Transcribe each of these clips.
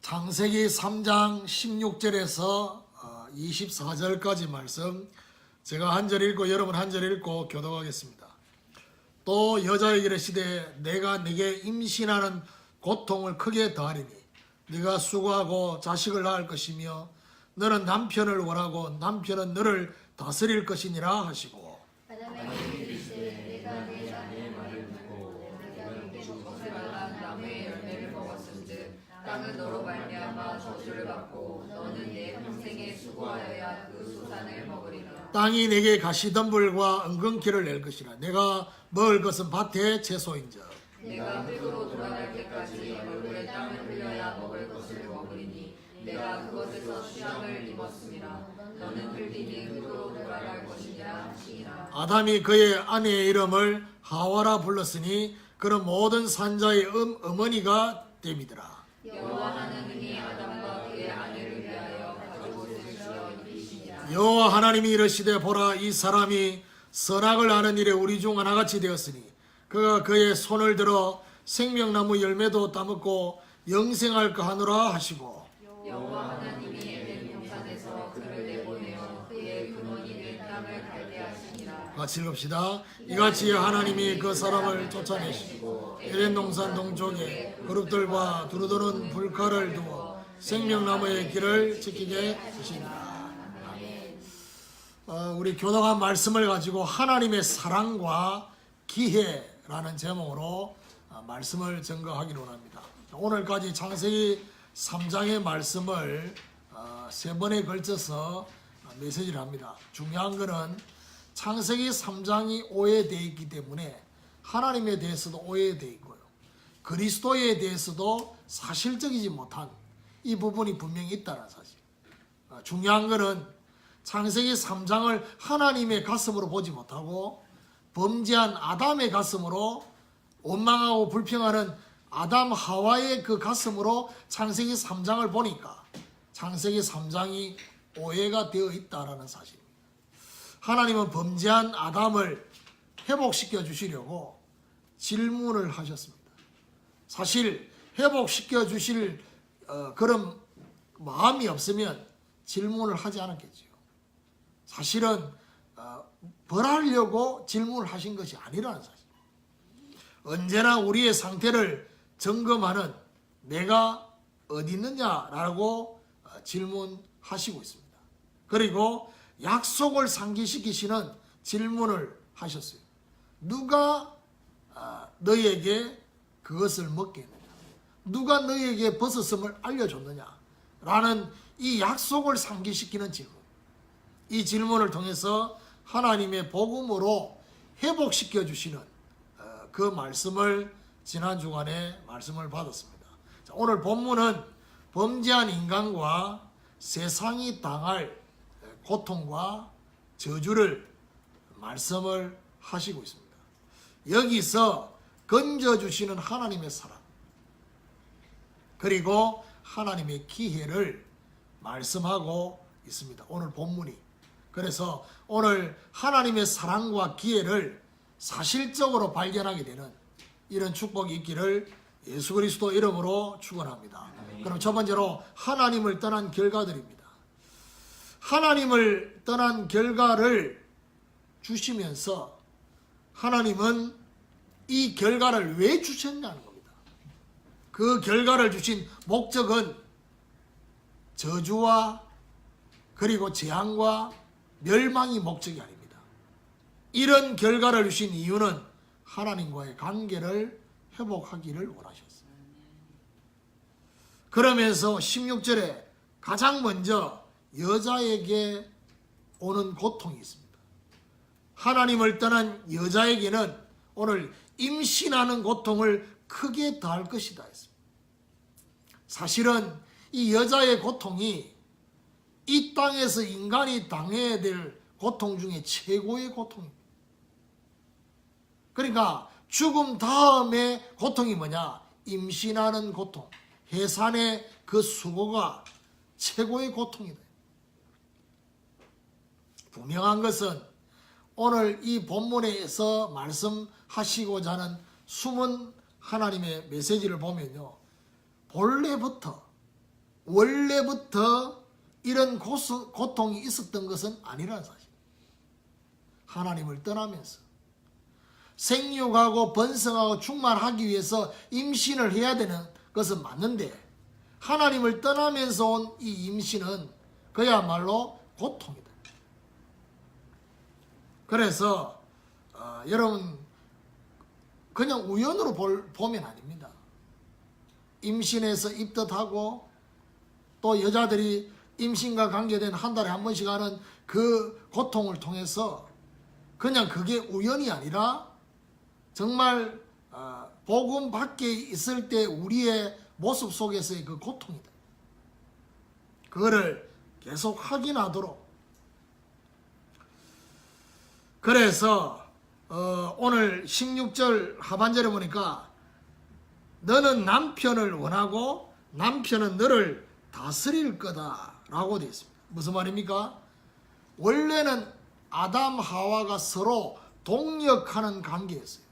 창세기 3장 16절에서 24절까지 말씀 제가 한 절 읽고 여러분 한 절 읽고 교독하겠습니다. 또 여자에게 이르시되 내가 네게 임신하는 고통을 크게 더하리니 네가 수고하고 자식을 낳을 것이며 너는 남편을 원하고 남편은 너를 다스릴 것이니라 하시고 아담에게 이르시되 내가 내 자녀의 말을 듣고 내가 네게 먹지 말라 나무의 열매를 먹었은즉 땅은 너로 말미암아 저주를 받고 너는 내 평생에 수고하여야 그 수산을 먹으리라. 땅이 내게 가시덤불과 은근키를 낼 것이라 내가 먹을 것은 밭의 채소인즉 내가 흙으로 돌아갈 때까지 얼굴에 땀을 흘려야 먹을 것을 먹으리니 내가 그것에서 수양을 입었음이라. 너는 들리니 흙으로 돌아갈 것이니라 하시니라. 아담이 그의 아내의 이름을 하와라 불렀으니 그런 모든 산자의 어머니가 됨이더라. 여호와 하나님이 아담과 그의 아내를 위하여 가죽옷을 지어 입히시니라. 여호와 하나님이 이르시되 보라 이 사람이 선악을 아는 일에 우리 중 하나같이 되었으니 그가 그의 손을 들어 생명나무 열매도 따먹고 영생할까 하노라 하시고 여호와 하나님이 에덴 동산에서 그를 내보내어 그의 근원이 된 땅을 갈게 하시니라. 같이 읽읍시다. 이같이 하나님이 그 사람을 쫓아내시고 에덴 동산 동쪽에 그룹들과 두루두른 불칼을 두어 생명나무의 길을 지키게 하시니라. 우리 교독한 말씀을 가지고 하나님의 사랑과 기회라는 제목으로 말씀을 증거하기로 합니다. 오늘까지 창세기 3장의 말씀을 3번에 걸쳐서 메시지를 합니다. 중요한 것은 창세기 3장이 오해되어 있기 때문에 하나님에 대해서도 오해되어 있고요. 그리스도에 대해서도 사실적이지 못한 이 부분이 분명히 있다는 사실. 중요한 것은 창세기 3장을 하나님의 가슴으로 보지 못하고 범죄한 아담의 가슴으로 원망하고 불평하는 아담 하와의 그 가슴으로 창세기 3장을 보니까 창세기 3장이 오해가 되어 있다는 사실입니다. 하나님은 범죄한 아담을 회복시켜 주시려고 질문을 하셨습니다. 사실 회복시켜 주실 그런 마음이 없으면 질문을 하지 않았겠지요. 사실은 벌하려고 질문을 하신 것이 아니라는 사실. 언제나 우리의 상태를 점검하는 내가 어디 있느냐라고 질문하시고 있습니다. 그리고 약속을 상기시키시는 질문을 하셨어요. 누가 너희에게 그것을 먹게 했느냐? 누가 너희에게 벗었음을 알려줬느냐? 라는 이 약속을 상기시키는 질문. 이 질문을 통해서 하나님의 복음으로 회복시켜 주시는 그 말씀을 지난 주간에 말씀을 받았습니다. 자, 오늘 본문은 범죄한 인간과 세상이 당할 고통과 저주를 말씀을 하시고 있습니다. 여기서 건져주시는 하나님의 사랑 그리고 하나님의 기회를 말씀하고 있습니다. 오늘 본문이. 그래서 오늘 하나님의 사랑과 기회를 사실적으로 발견하게 되는 이런 축복이 있기를 예수 그리스도 이름으로 축원합니다. 그럼 첫 번째로 하나님을 떠난 결과들입니다. 하나님을 떠난 결과를 주시면서 하나님은 이 결과를 왜 주셨냐는 겁니다. 그 결과를 주신 목적은 저주와 그리고 재앙과 멸망이 목적이 아닙니다. 이런 결과를 주신 이유는 하나님과의 관계를 회복하기를 원하셨어요. 그러면서 16절에 가장 먼저 여자에게 오는 고통이 있습니다. 하나님을 떠난 여자에게는 오늘 임신하는 고통을 크게 더할 것이다 했습니다. 사실은 이 여자의 고통이 이 땅에서 인간이 당해야 될 고통 중에 최고의 고통입니다. 그러니까 죽음 다음에 고통이 뭐냐? 임신하는 고통, 해산의 그 수고가 최고의 고통이다. 분명한 것은 오늘 이 본문에서 말씀하시고자 하는 숨은 하나님의 메시지를 보면요, 본래부터 원래부터 이런 고통이 있었던 것은 아니라는 사실. 하나님을 떠나면서 생육하고 번성하고 충만하기 위해서 임신을 해야 되는 것은 맞는데 하나님을 떠나면서 온 이 임신은 그야말로 고통이다. 그래서 여러분 그냥 우연으로 보면 아닙니다. 임신해서 입덧하고 또 여자들이 임신과 관계된 한 달에 한 번씩 하는 그 고통을 통해서 그냥 그게 우연이 아니라 정말 복음 밖에 있을 때 우리의 모습 속에서의 그 고통이다. 그거를 계속 확인하도록. 그래서 오늘 16절 하반절에 보니까 너는 남편을 원하고 남편은 너를 다스릴 거다라고 되어 있습니다. 무슨 말입니까? 원래는 아담 하와가 서로 동력하는 관계였어요.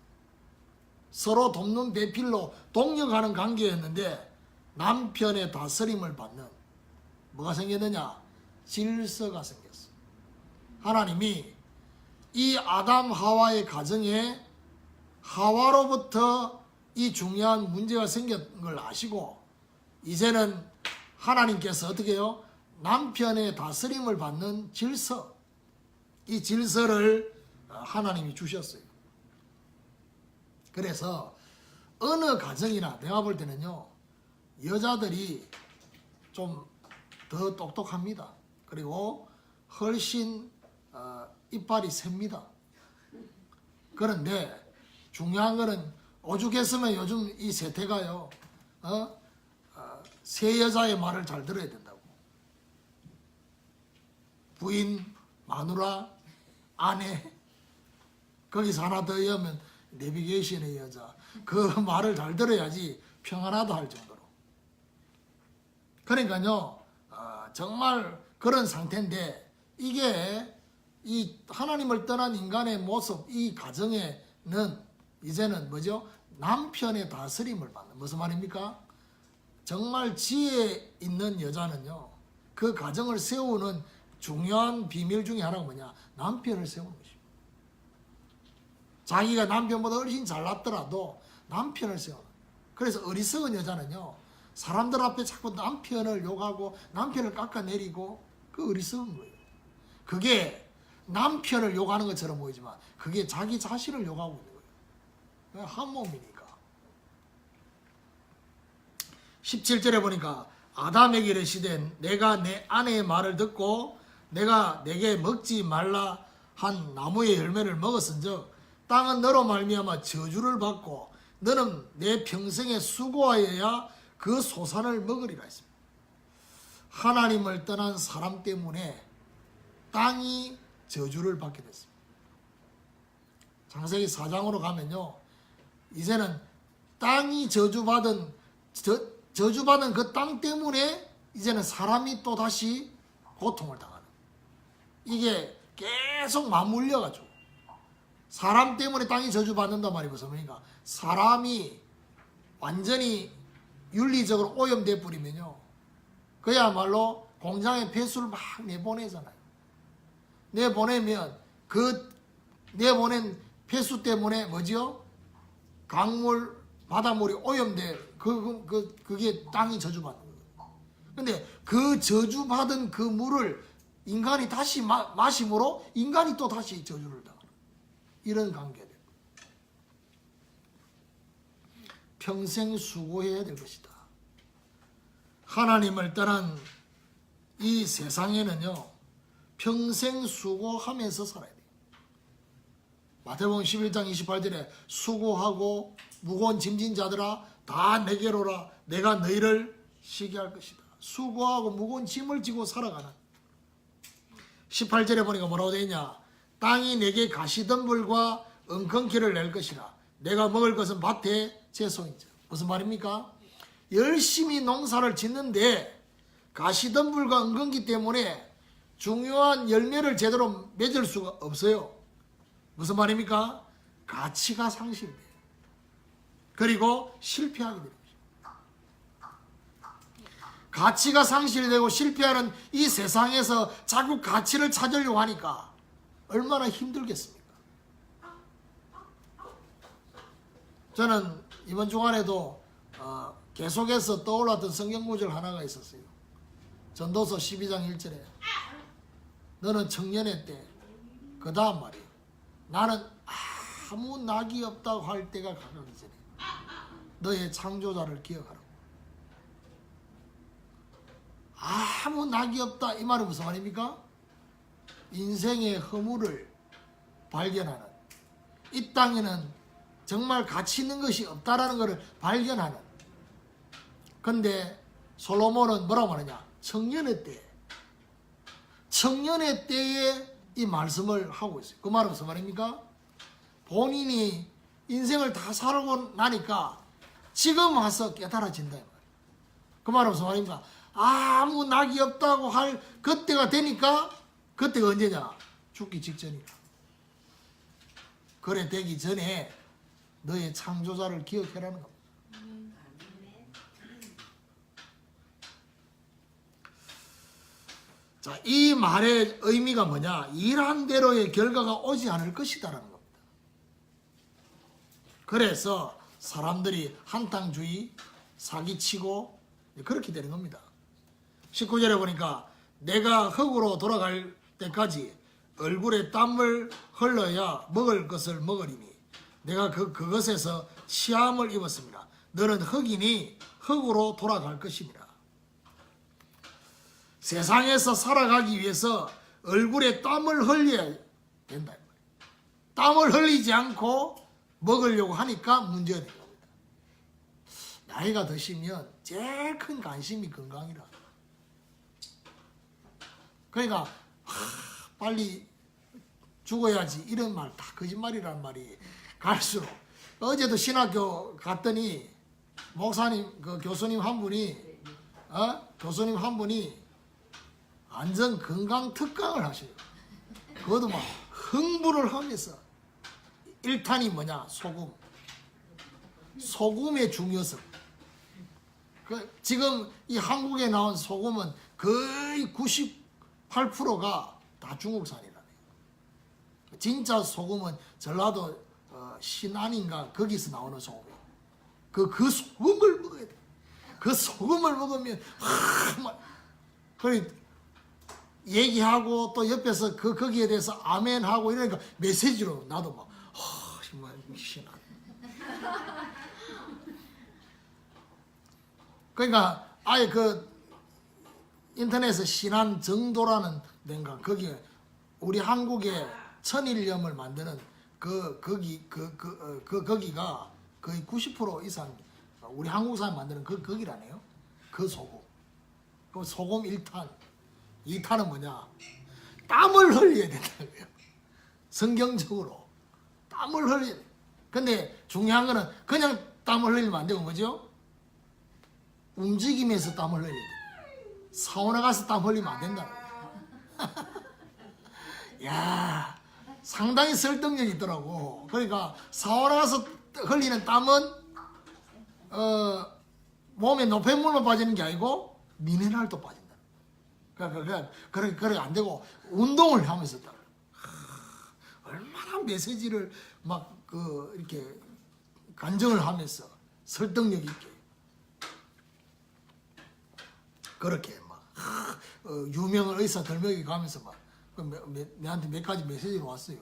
서로 돕는 배필로 동력하는 관계였는데 남편의 다스림을 받는 뭐가 생겼느냐? 질서가 생겼어. 하나님이 이 아담 하와의 가정에 하와로부터 이 중요한 문제가 생긴 걸 아시고 이제는 하나님께서 어떻게 해요? 남편의 다스림을 받는 질서, 이 질서를 하나님이 주셨어요. 그래서 어느 가정이나 내가 볼 때는요, 여자들이 좀 더 똑똑합니다. 그리고 훨씬 이빨이 셉니다. 그런데 중요한 거는 오죽했으면 요즘 이 세태가요, 새 여자의 말을 잘 들어야 된다고. 부인, 마누라, 아내, 거기서 하나 더 하면 내비게이션의 여자, 그 말을 잘 들어야지 평안하다 할 정도로. 그러니까요, 정말 그런 상태인데 이게 이 하나님을 떠난 인간의 모습, 이 가정에는 이제는 뭐죠? 남편의 다스림을 받는. 무슨 말입니까? 정말 지혜 있는 여자는요, 그 가정을 세우는 중요한 비밀 중에 하나가 뭐냐? 남편을 세우는 것입니다. 자기가 남편보다 훨씬 잘났더라도 남편을 세우는. 그래서 어리석은 여자는요, 사람들 앞에 자꾸 남편을 욕하고 남편을 깎아내리고, 그 어리석은 거예요. 그게 남편을 욕하는 것처럼 보이지만 그게 자기 자신을 욕하고 있는 거예요. 한 몸이니까. 17절에 보니까 아담에게 이르시되 내가 내 아내의 말을 듣고 내가 내게 먹지 말라 한 나무의 열매를 먹었은즉 땅은 너로 말미암아 저주를 받고 너는 내 평생에 수고하여야 그 소산을 먹으리라 했습니다. 하나님을 떠난 사람 때문에 땅이 저주를 받게 됐습니다. 창세기 4장으로 가면요, 이제는 땅이 저주받은 그 땅 때문에 이제는 사람이 또 다시 고통을 당하는, 이게 계속 맞물려가지고 사람 때문에 땅이 저주받는단 말이 무슨 말입니까? 사람이 완전히 윤리적으로 오염돼 버리면요, 그야말로 공장에 폐수를 막 내보내잖아요. 내보내면 그 내보낸 폐수 때문에 뭐지요? 강물, 바닷물이 오염돼. 그게 땅이 저주받는 거예요. 근데 그 저주받은 그 물을 인간이 다시 마심으로 인간이 또 다시 저주를 당하는 이런 관계예요. 평생 수고해야 될 것이다. 하나님을 떠난 이 세상에는요, 평생 수고하면서 살아야 돼요. 마태복음 11장 28절에 수고하고 무거운 짐진 자들아 다 내게로 오라 내가 너희를 쉬게 할 것이다. 수고하고 무거운 짐을 지고 살아가는. 18절에 보니까 뭐라고 되어 있냐? 땅이 내게 가시덤불과 엉겅퀴를 낼 것이라 내가 먹을 것은 밭에 채소인즉. 무슨 말입니까? 열심히 농사를 짓는데 가시덤불과 엉겅퀴 때문에 중요한 열매를 제대로 맺을 수가 없어요. 무슨 말입니까? 가치가 상실돼요. 그리고 실패하게 됩니다. 가치가 상실되고 실패하는 이 세상에서 자꾸 가치를 찾으려고 하니까 얼마나 힘들겠습니까? 저는 이번 주간에도 계속해서 떠올랐던 성경 구절 하나가 있었어요. 전도서 12장 1절에 너는 청년의 때, 그 다음 말이에요. 나는 아무 낙이 없다고 할 때가 가까우기 전에 너의 창조자를 기억하라. 아무 낙이 없다, 이 말은 무슨 말입니까? 인생의 허물을 발견하는, 이 땅에는 정말 가치 있는 것이 없다라는 것을 발견하는. 근데 솔로몬은 뭐라고 하느냐? 청년의 때에 이 말씀을 하고 있어요. 그 말은 무슨 말입니까? 본인이 인생을 다 살고 나니까 지금 와서 깨달아진다. 그 말은 무슨 말입니까? 아무 낙이 없다고 할 그때가 되니까, 그때가 언제냐? 죽기 직전이다. 그래 되기 전에 너의 창조자를 기억해라는 겁니다. 자, 이 말의 의미가 뭐냐? 일한 대로의 결과가 오지 않을 것이다라는 겁니다. 그래서 사람들이 한탕주의, 사기치고 그렇게 되는 겁니다. 19절에 보니까 내가 흙으로 돌아갈 때까지 얼굴에 땀을 흘러야 먹을 것을 먹으리니 내가 그것에서 시함을 입었습니다. 너는 흙이니 흙으로 돌아갈 것입니다. 세상에서 살아가기 위해서 얼굴에 땀을 흘려야 된다. 땀을 흘리지 않고 먹으려고 하니까 문제가 되는 겁니다. 나이가 드시면 제일 큰 관심이 건강이라. 그러니까 빨리 죽어야지 이런 말 다 거짓말이라는 말이 갈수록. 어제도 신학교 갔더니 목사님, 교수님 한 분이 완전 건강 특강을 하셔요. 그것도 막 흥분을 하면서 1탄이 뭐냐? 소금의 중요성. 지금 이 한국에 나온 소금은 거의 98%가 다 중국산이라네요. 진짜 소금은 전라도 신안인가 거기서 나오는 소금이에요. 그 소금을 먹어야 돼. 그 소금을 먹으면 그래 얘기하고 또 옆에서 거기에 대해서 아멘하고 이러니까 메시지로 나도 막 정말 신안. 그러니까 아예 인터넷에 신안 정도라는 데인가 거기에 우리 한국의 천일염을 만드는 거기가 거의 90% 이상 우리 한국 사람 만드는 거기라네요. 그 소금. 그 소금 1탄. 2탄은 뭐냐? 땀을 흘려야 된다고요. 성경적으로 땀을 흘려야 돼. 근데 중요한 거는 그냥 땀을 흘리면 안 되고 뭐죠? 움직이면서 땀을 흘려야 돼. 사우나 가서 땀 흘리면 안 된다. 야, 상당히 설득력이 있더라고. 그러니까 사우나 가서 흘리는 땀은 몸에 노폐물만 빠지는 게 아니고 미네랄도 빠진다. 그래 안 되고 운동을 하면서 땀. 얼마나 메시지를 막 이렇게 간증을 하면서 설득력 있게 그렇게 막 유명한 의사 들먹이 가면서 막 내한테 몇 가지 메시지로 왔어요.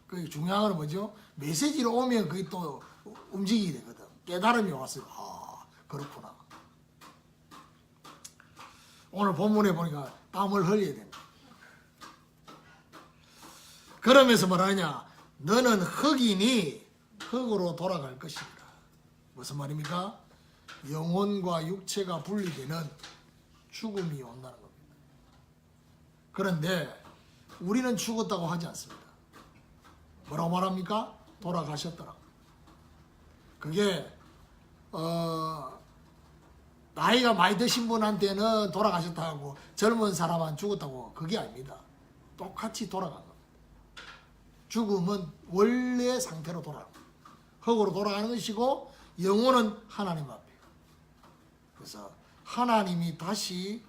그 중요한 건 뭐죠? 메시지로 오면 그게 또 움직이게 되거든. 깨달음이 왔어요. 그렇구나. 오늘 본문에 보니까 땀을 흘려야 된다. 그러면서 뭐라냐? 너는 흙이니 흙으로 돌아갈 것입니다. 무슨 말입니까? 영혼과 육체가 분리되는 죽음이 온다는 겁니다. 그런데 우리는 죽었다고 하지 않습니다. 뭐라고 말합니까? 돌아가셨더라. 그게 나이가 많이 드신 분한테는 돌아가셨다고 젊은 사람은 죽었다고 그게 아닙니다. 똑같이 돌아간 겁니다. 죽음은 원래 상태로 돌아갑니다. 흙으로 돌아가는 것이고 영혼은 하나님 앞에. 그래서 하나님이 다시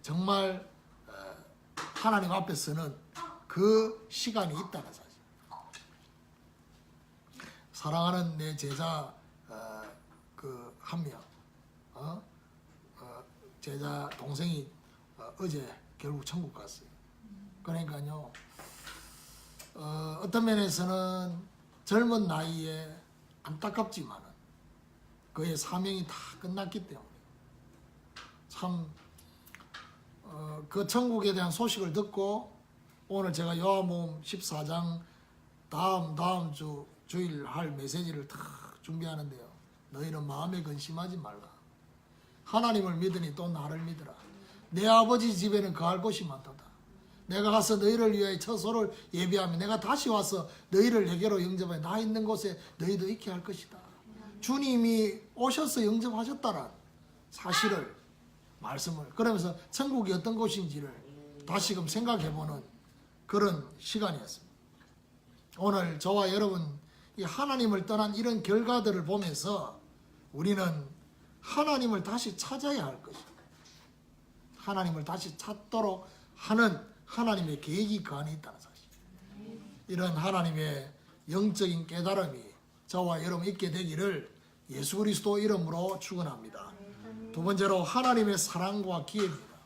정말 하나님 앞에 서는 그 시간이 있다는 사실. 사랑하는 내 제자 그 한 명, 제자 동생이 어제 결국 천국 갔어요. 그러니까요, 어떤 면에서는 젊은 나이에 안타깝지만은 그의 사명이 다 끝났기 때문에 참 그 천국에 대한 소식을 듣고 오늘 제가 요한복음 14장 다음 주일 할 메시지를 다 준비하는데요. 너희는 마음에 근심하지 말라. 하나님을 믿으니 또 나를 믿으라. 내 아버지 집에는 거할 곳이 많도다. 내가 가서 너희를 위하여 처소를 예비하며 내가 다시 와서 너희를 내게로 영접하여 나 있는 곳에 너희도 있게 할 것이다. 주님이 오셔서 영접하셨다는 사실을 말씀을 그러면서 천국이 어떤 곳인지를 다시금 생각해보는 그런 시간이었습니다. 오늘 저와 여러분 이 하나님을 떠난 이런 결과들을 보면서 우리는 하나님을 다시 찾아야 할 것입니다. 하나님을 다시 찾도록 하는 하나님의 계획이 그 안에 있다는 사실. 이런 하나님의 영적인 깨달음이 저와 여러분 있게 되기를 예수 그리스도 이름으로 축원합니다. 두 번째로 하나님의 사랑과 기회입니다.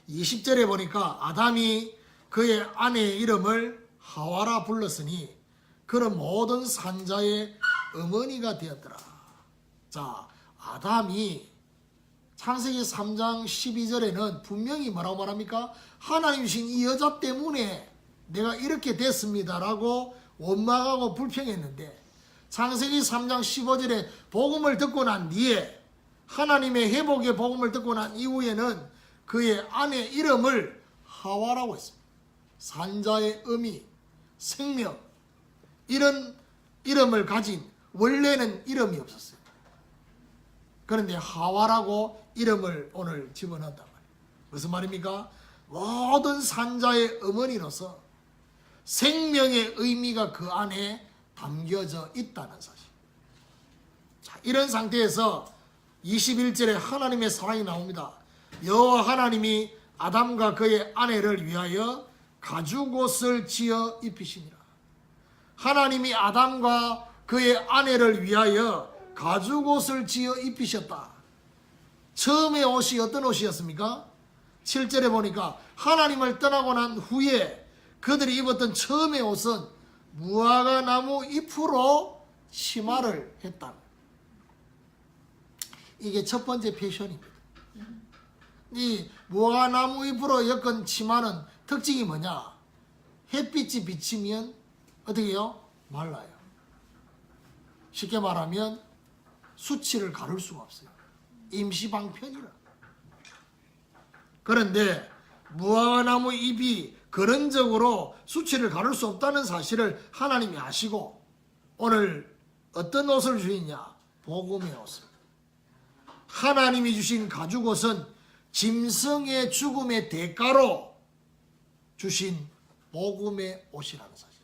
20절에 보니까 아담이 그의 아내의 이름을 하와라 불렀으니 그는 모든 산자의 어머니가 되었더라. 자, 아담이 창세기 3장 12절에는 분명히 뭐라고 말합니까? 하나님이신 이 여자 때문에 내가 이렇게 됐습니다라고 원망하고 불평했는데 창세기 3장 15절에 복음을 듣고 난 뒤에 하나님의 회복의 복음을 듣고 난 이후에는 그의 아내 이름을 하와라고 했습니다. 산자의 의미, 생명 이런 이름을 가진 원래는 이름이 없었어요. 그런데 하와라고 이름을 오늘 집어넣었단 말이에요. 무슨 말입니까? 모든 산자의 어머니로서 생명의 의미가 그 안에 담겨져 있다는 사실. 자, 이런 상태에서 21절에 하나님의 사랑이 나옵니다. 여호와 하나님이 아담과 그의 아내를 위하여 가죽옷을 지어 입히시니라. 하나님이 아담과 그의 아내를 위하여 가죽옷을 지어 입히셨다. 처음에 옷이 어떤 옷이었습니까? 7절에 보니까 하나님을 떠나고 난 후에 그들이 입었던 처음의 옷은 무화과 나무 잎으로 치마를 했다. 이게 첫 번째 패션입니다. 이 무화과 나무 잎으로 엮은 치마는 특징이 뭐냐? 햇빛이 비치면 어떻게 해요? 말라요. 쉽게 말하면 수치를 가를 수가 없어요. 임시방편이라. 그런데 무화과 나무 잎이 근원적으로 수치를 가를 수 없다는 사실을 하나님이 아시고 오늘 어떤 옷을 주시냐? 복음의 옷을. 하나님이 주신 가죽옷은 짐승의 죽음의 대가로 주신 복음의 옷이라는 사실.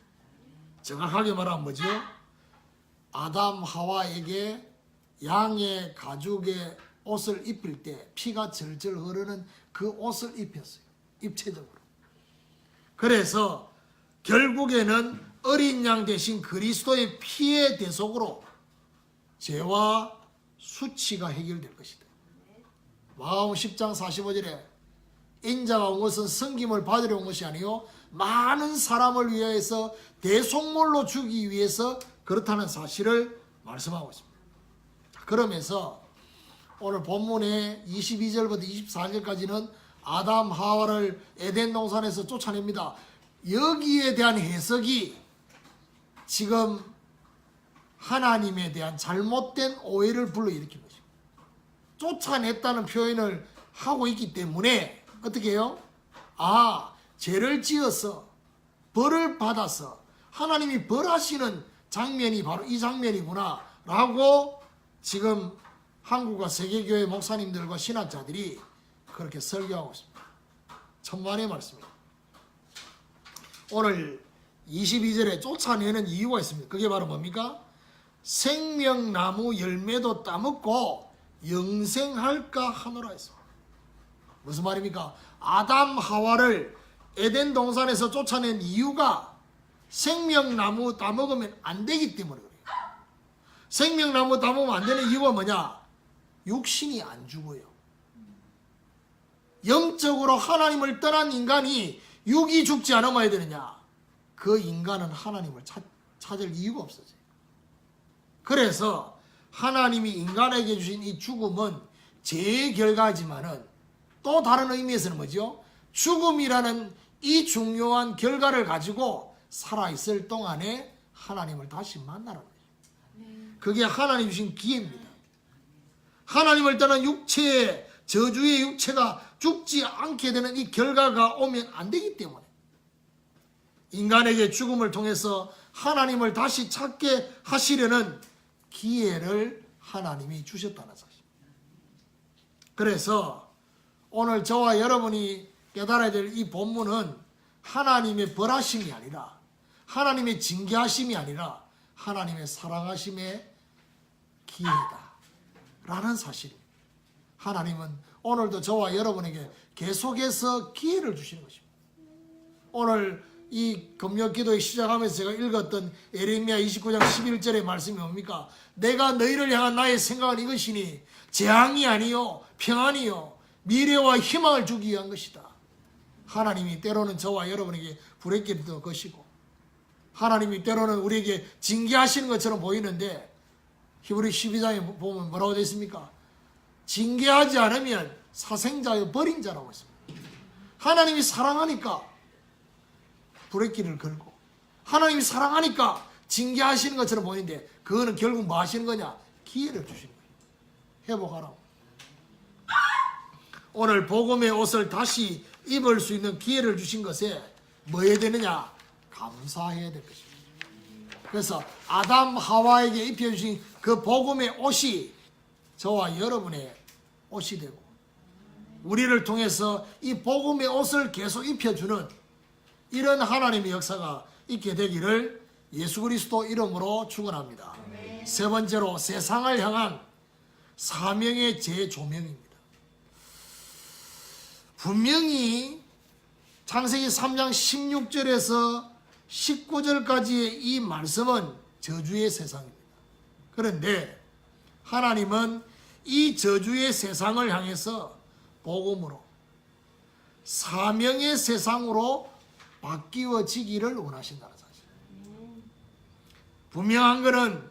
정확하게 말하면 뭐죠? 아담 하와에게 양의 가죽의 옷을 입힐 때 피가 절절 흐르는 그 옷을 입혔어요. 입체적으로. 그래서 결국에는 어린 양 대신 그리스도의 피의 대속으로 죄와 수치가 해결될 것이다. 마가복음 10장 45절에 인자가 온 것은 섬김을 받으려 온 것이 아니요 많은 사람을 위해서 대속물로 주기 위해서 그렇다는 사실을 말씀하고 있습니다. 그러면서 오늘 본문의 22절부터 24절까지는 아담 하와를 에덴 동산에서 쫓아냅니다. 여기에 대한 해석이 지금 하나님에 대한 잘못된 오해를 불러일으킨 것입니다. 쫓아냈다는 표현을 하고 있기 때문에 어떻게 해요? 아, 죄를 지어서 벌을 받아서 하나님이 벌하시는 장면이 바로 이 장면이구나 라고 지금 한국과 세계교회 목사님들과 신학자들이 그렇게 설교하고 있습니다. 천만의 말씀입니다. 오늘 22절에 쫓아내는 이유가 있습니다. 그게 바로 뭡니까? 생명나무 열매도 따먹고 영생할까 하노라 했습니다. 무슨 말입니까? 아담 하와를 에덴 동산에서 쫓아낸 이유가 생명나무 따먹으면 안 되기 때문에 그래요. 생명나무 따먹으면 안 되는 이유가 뭐냐? 육신이 안 죽어요. 영적으로 하나님을 떠난 인간이 육이 죽지 않으면 해야 되느냐? 그 인간은 하나님을 찾을 이유가 없어져요. 그래서 하나님이 인간에게 주신 이 죽음은 죄의 결과지만은 또 다른 의미에서는 뭐죠? 죽음이라는 이 중요한 결과를 가지고 살아있을 동안에 하나님을 다시 만나라는 거예요. 그게 하나님 주신 기회입니다. 하나님을 떠난 육체의 저주의 육체가 죽지 않게 되는 이 결과가 오면 안 되기 때문에 인간에게 죽음을 통해서 하나님을 다시 찾게 하시려는 기회를 하나님이 주셨다는 사실. 그래서 오늘 저와 여러분이 깨달아야 될 이 본문은 하나님의 벌하심이 아니라 하나님의 징계하심이 아니라 하나님의 사랑하심의 기회다 라는 사실입니다. 하나님은 오늘도 저와 여러분에게 계속해서 기회를 주시는 것입니다. 오늘 이 금요 기도에 시작하면서 제가 읽었던 예레미야 29장 11절의 말씀이 뭡니까? 내가 너희를 향한 나의 생각은 이것이니 재앙이 아니요 평안이요 미래와 희망을 주기 위한 것이다. 하나님이 때로는 저와 여러분에게 부르짖는 것이고 하나님이 때로는 우리에게 징계하시는 것처럼 보이는데 히브리 12장에 보면 뭐라고 되어 있습니까? 징계하지 않으면 사생자여 버린 자라고 했습니다. 하나님이 사랑하니까 브레이크를 걸고 하나님이 사랑하니까 징계하시는 것처럼 보이는데 그거는 결국 뭐 하시는 거냐? 기회를 주시는 거예요. 회복하라고. 오늘 복음의 옷을 다시 입을 수 있는 기회를 주신 것에 뭐 해야 되느냐? 감사해야 될 것입니다. 그래서 아담 하와에게 입혀주신 그 복음의 옷이 저와 여러분의 옷이 되고 우리를 통해서 이 복음의 옷을 계속 입혀주는 이런 하나님의 역사가 있게 되기를 예수 그리스도 이름으로 축원합니다. 세 번째로 세상을 향한 사명의 재조명입니다. 분명히 창세기 3장 16절에서 19절까지의 이 말씀은 저주의 세상입니다. 그런데 하나님은 이 저주의 세상을 향해서 복음으로 사명의 세상으로 바뀌어지기를 원하신다는 사실. 분명한 것은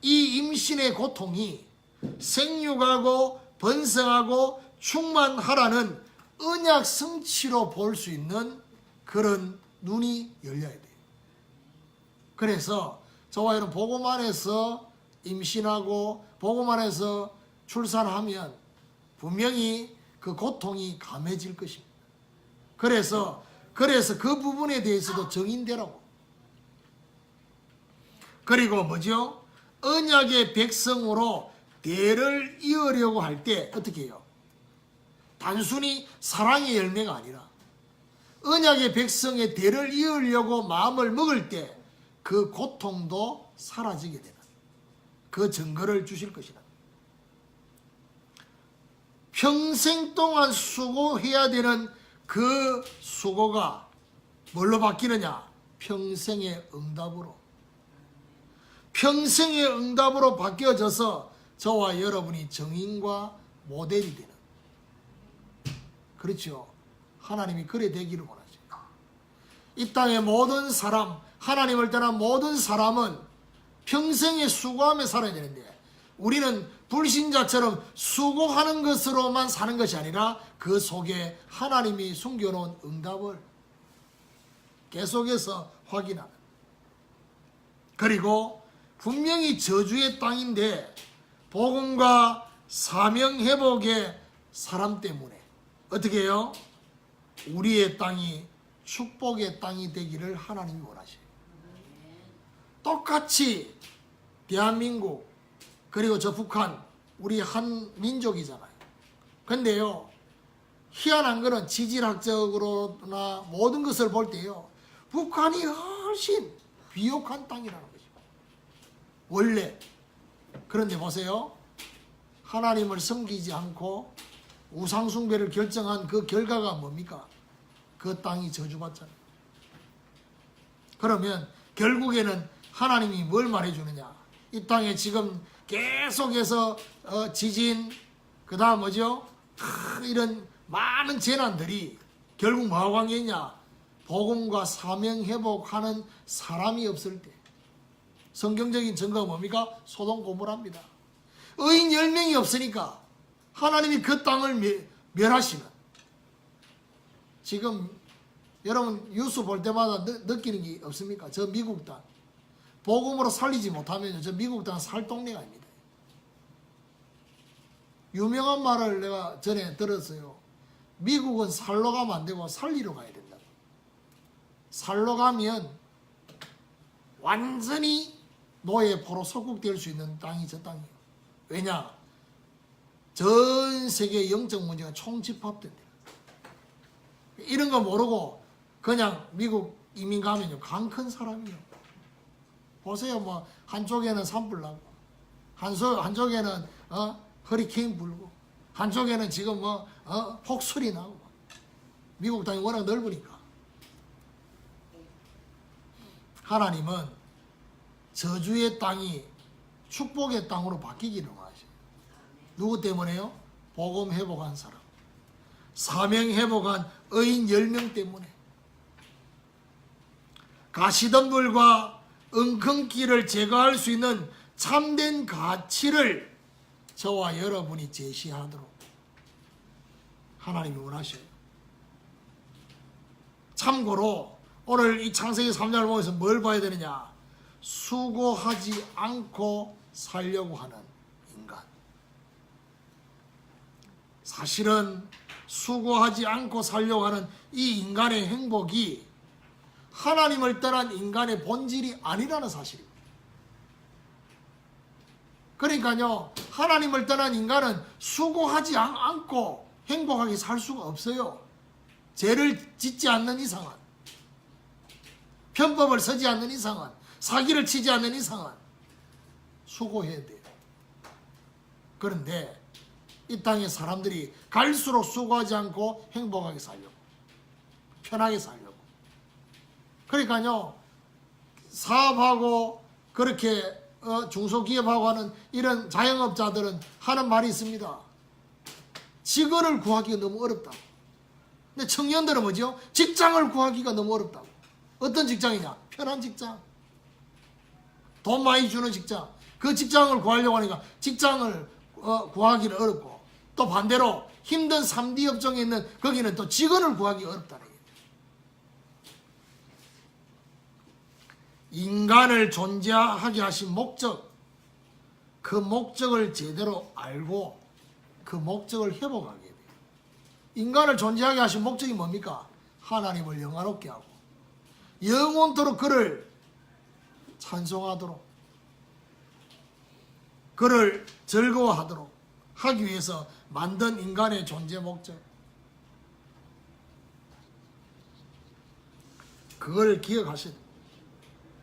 이 임신의 고통이 생육하고 번성하고 충만하라는 언약 성취로 볼 수 있는 그런 눈이 열려야 돼요. 그래서 저와 여러분 복음 안에서 임신하고 복음 안에서 출산하면 분명히 그 고통이 감해질 것입니다. 그래서 그 부분에 대해서도 정인되라고. 그리고 뭐죠? 언약의 백성으로 대를 이으려고 할 때 어떻게 해요? 단순히 사랑의 열매가 아니라 언약의 백성의 대를 이으려고 마음을 먹을 때 그 고통도 사라지게 되는 그 증거를 주실 것이다. 평생 동안 수고해야 되는 그 수고가 뭘로 바뀌느냐? 평생의 응답으로. 평생의 응답으로 바뀌어져서 저와 여러분이 정인과 모델이 되는. 그렇죠. 하나님이 그래 되기를 원하죠. 이 땅의 모든 사람, 하나님을 떠난 모든 사람은 평생에 수고하며 살아야 되는데 우리는 불신자처럼 수고하는 것으로만 사는 것이 아니라 그 속에 하나님이 숨겨놓은 응답을 계속해서 확인하는. 그리고 분명히 저주의 땅인데 복음과 사명 회복의 사람 때문에 어떻게 해요? 우리의 땅이 축복의 땅이 되기를 하나님이 원하셔요. 똑같이 대한민국 그리고 저 북한 우리 한 민족이잖아요. 근데요 희한한 거는 지질학적으로나 모든 것을 볼 때요 북한이 훨씬 비옥한 땅이라는 것입니다. 원래. 그런데 보세요. 하나님을 섬기지 않고 우상숭배를 결정한 그 결과가 뭡니까? 그 땅이 저주받잖아요. 그러면 결국에는 하나님이 뭘 말해주느냐? 이 땅에 지금 계속해서 지진, 그 다음 뭐죠? 이런 많은 재난들이 결국 뭐하고 관계있냐? 복음과 사명 회복하는 사람이 없을 때. 성경적인 증거가 뭡니까? 소돔 고모라입니다. 의인 10명이 없으니까 하나님이 그 땅을 멸하시는. 지금 여러분 뉴스 볼 때마다 느끼는 게 없습니까? 저 미국 땅 복음으로 살리지 못하면 저 미국 땅 살 동네가 아닙니다. 유명한 말을 내가 전에 들었어요. 미국은 살러 가면 안 되고 살리러 가야 된다고. 살러 가면 완전히 노예포로 소국될 수 있는 땅이 저 땅이에요. 왜냐? 전 세계 영적 문제가 총집합된다. 이런 거 모르고 그냥 미국 이민 가면요 강 큰 사람이요. 보세요, 뭐 한쪽에는 산불 나고, 한쪽에는 허리케인 불고, 한쪽에는 지금 폭설이 나고. 미국 땅이 워낙 넓으니까. 하나님은 저주의 땅이 축복의 땅으로 바뀌기를 원하셔요. 누구 때문에요? 복음 회복한 사람, 사명 회복한 의인 10명 때문에. 가시덤불과 엉겅길을 제거할 수 있는 참된 가치를 저와 여러분이 제시하도록 하나님이 원하셔요. 참고로 오늘 이 창세기 3장을 보면서 뭘 봐야 되느냐? 수고하지 않고 살려고 하는 인간. 사실은 수고하지 않고 살려고 하는 이 인간의 행복이 하나님을 떠난 인간의 본질이 아니라는 사실입니다. 그러니까요, 하나님을 떠난 인간은 수고하지 않고 행복하게 살 수가 없어요. 죄를 짓지 않는 이상은, 편법을 서지 않는 이상은, 사기를 치지 않는 이상은 수고해야 돼요. 그런데 이 땅의 사람들이 갈수록 수고하지 않고 행복하게 살려고, 편하게 살려고. 그러니까요, 사업하고 그렇게 중소기업하고 하는 이런 자영업자들은 하는 말이 있습니다. 직원을 구하기가 너무 어렵다고. 근데 청년들은 뭐죠? 직장을 구하기가 너무 어렵다고. 어떤 직장이냐? 편한 직장, 돈 많이 주는 직장. 그 직장을 구하려고 하니까 직장을 구하기는 어렵고, 또 반대로 힘든 3D 업종에 있는 거기는 또 직원을 구하기 어렵다는 얘기예요. 인간을 존재하게 하신 목적, 그 목적을 제대로 알고 그 목적을 회복하게 돼요. 인간을 존재하게 하신 목적이 뭡니까? 하나님을 영화롭게 하고 영원토록 그를 찬송하도록, 그를 즐거워하도록 하기 위해서 만든 인간의 존재 목적, 그걸 기억하셔야 됩니다.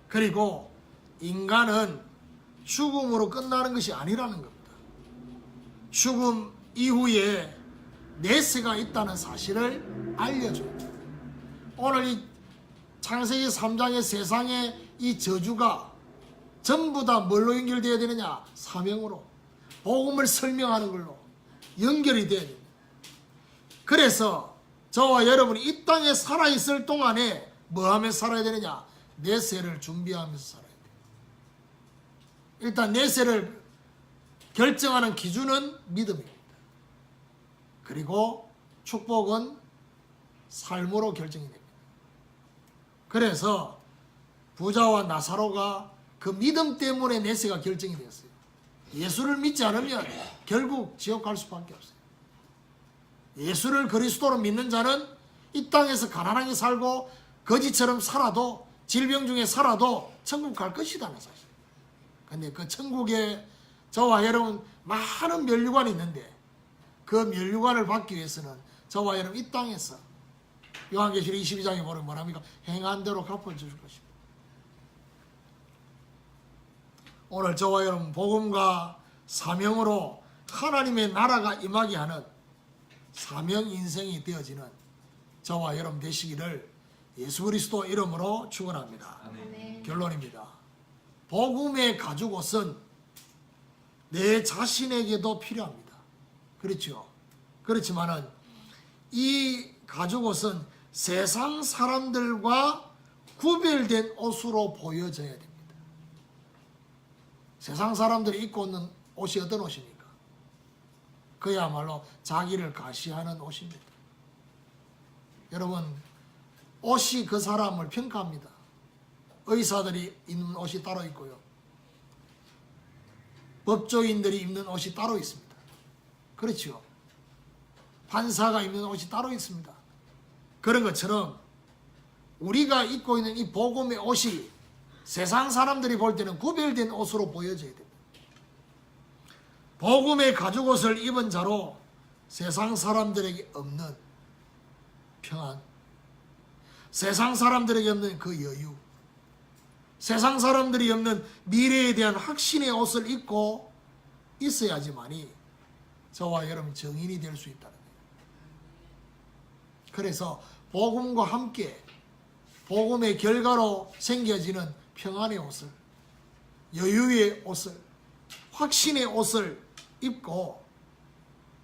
그리고 인간은 죽음으로 끝나는 것이 아니라는 겁니다. 죽음 이후에 내세가 있다는 사실을 알려줍니다. 오늘 이 창세기 3장의 세상의 이 저주가 전부 다 뭘로 연결되어야 되느냐? 사명으로, 복음을 설명하는 걸로 연결이 돼야 됩니다. 그래서 저와 여러분이 이 땅에 살아있을 동안에 뭐 하면서 살아야 되느냐? 내세를 준비하면서 살아야 돼요. 일단 내세를 결정하는 기준은 믿음입니다. 그리고 축복은 삶으로 결정이 됩니다. 그래서 부자와 나사로가 그 믿음 때문에 내세가 결정이 됐어요. 예수를 믿지 않으면 결국 지옥 갈 수밖에 없어요. 예수를 그리스도로 믿는 자는 이 땅에서 가난하게 살고 거지처럼 살아도, 질병 중에 살아도 천국 갈 것이라는 사실. 근데 그 천국에 저와 여러분 많은 면류관이 있는데 그 면류관을 받기 위해서는 저와 여러분 이 땅에서 요한계시록 22장에 보면 뭐랍니까? 행한 대로 갚아줄 것입니다. 오늘 저와 여러분 복음과 사명으로 하나님의 나라가 임하게 하는 사명 인생이 되어지는 저와 여러분 되시기를 예수 그리스도 이름으로 축원합니다. 아멘. 결론입니다. 복음의 가죽옷은 내 자신에게도 필요합니다. 그렇죠? 그렇지만은 이 가죽옷은 세상 사람들과 구별된 옷으로 보여져야 됩니다. 세상 사람들이 입고 있는 옷이 어떤 옷입니까? 그야말로 자기를 가시하는 옷입니다. 여러분, 옷이 그 사람을 평가합니다. 의사들이 입는 옷이 따로 있고요. 법조인들이 입는 옷이 따로 있습니다. 그렇죠? 판사가 입는 옷이 따로 있습니다. 그런 것처럼 우리가 입고 있는 이 복음의 옷이 세상 사람들이 볼 때는 구별된 옷으로 보여져야 됩니다. 복음의 가죽옷을 입은 자로 세상 사람들에게 없는 평안, 세상 사람들에게 없는 그 여유, 세상 사람들이 없는 미래에 대한 확신의 옷을 입고 있어야지만이 저와 여러분 정인이 될 수 있다는 거예요. 그래서 복음과 함께 복음의 결과로 생겨지는 평안의 옷을, 여유의 옷을, 확신의 옷을 입고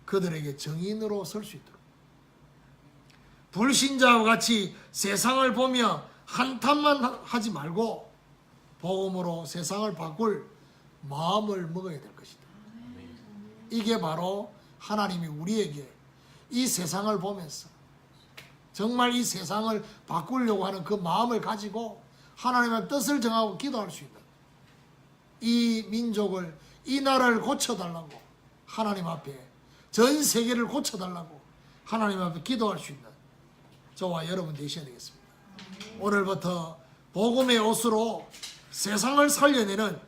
그들에게 정인으로 설 수 있도록, 불신자와 같이 세상을 보며 한탄만 하지 말고 복음으로 세상을 바꿀 마음을 먹어야 될 것이다. 이게 바로 하나님이 우리에게 이 세상을 보면서 정말 이 세상을 바꾸려고 하는 그 마음을 가지고 하나님의 뜻을 정하고 기도할 수 있는, 이 민족을, 이 나라를 고쳐달라고 하나님 앞에, 전 세계를 고쳐달라고 하나님 앞에 기도할 수 있는 저와 여러분 되셔야 되겠습니다. 오늘부터 복음의 옷으로 세상을 살려내는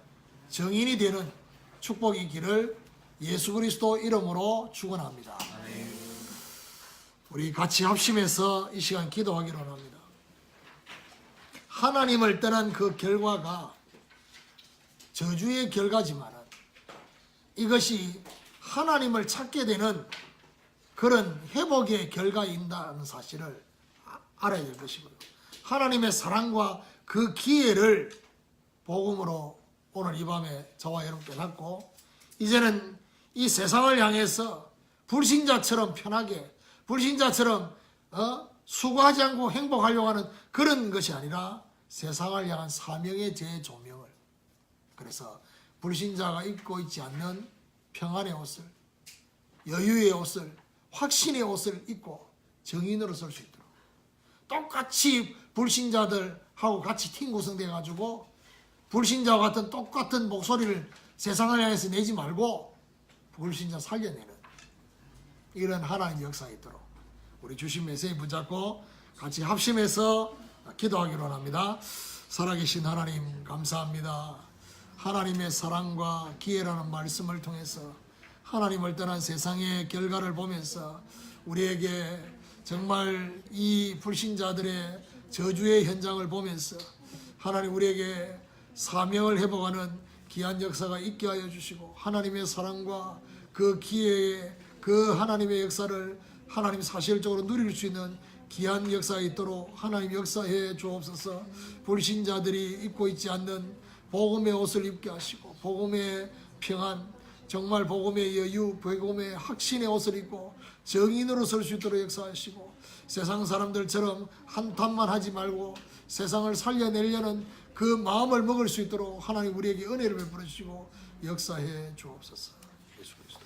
정인이 되는 축복이 있기를 예수 그리스도 이름으로 축원합니다. 우리 같이 합심해서 이 시간 기도하기로 합니다. 하나님을 떠난 그 결과가 저주의 결과지만 이것이 하나님을 찾게 되는 그런 회복의 결과인다는 사실을 알아야 될 것이고요. 하나님의 사랑과 그 기회를 복음으로 오늘 이 밤에 저와 여러분 깨닫고, 이제는 이 세상을 향해서 불신자처럼 편하게, 불신자처럼 수고하지 않고 행복하려고 하는 그런 것이 아니라 세상을 향한 사명의 재조명을, 그래서 불신자가 입고 있지 않는 평안의 옷을, 여유의 옷을, 확신의 옷을 입고 정인으로 설 수 있도록, 똑같이 불신자들하고 같이 팀 구성돼 가지고 불신자와 같은 똑같은 목소리를 세상을 향해서 내지 말고 불신자 살려내는 이런 하나님의 역사가 있도록 우리 주신 메시지 붙잡고 같이 합심해서 기도하기로 합니다. 살아계신 하나님 감사합니다. 하나님의 사랑과 기회라는 말씀을 통해서 하나님을 떠난 세상의 결과를 보면서 우리에게 정말 이 불신자들의 저주의 현장을 보면서 하나님 우리에게 사명을 회복하는 귀한 역사가 있게 하여 주시고, 하나님의 사랑과 그 기회에 그 하나님의 역사를 하나님 사실적으로 누릴 수 있는 귀한 역사가 있도록 하나님 역사해 주옵소서. 불신자들이 입고 있지 않는 복음의 옷을 입게 하시고, 복음의 평안, 정말 복음의 여유, 복음의 확신의 옷을 입고 정인으로 설 수 있도록 역사하시고, 세상 사람들처럼 한탄만 하지 말고 세상을 살려내려는 그 마음을 먹을 수 있도록 하나님 우리에게 은혜를 베풀어 주시고 역사해 주옵소서. 예수 그리스도.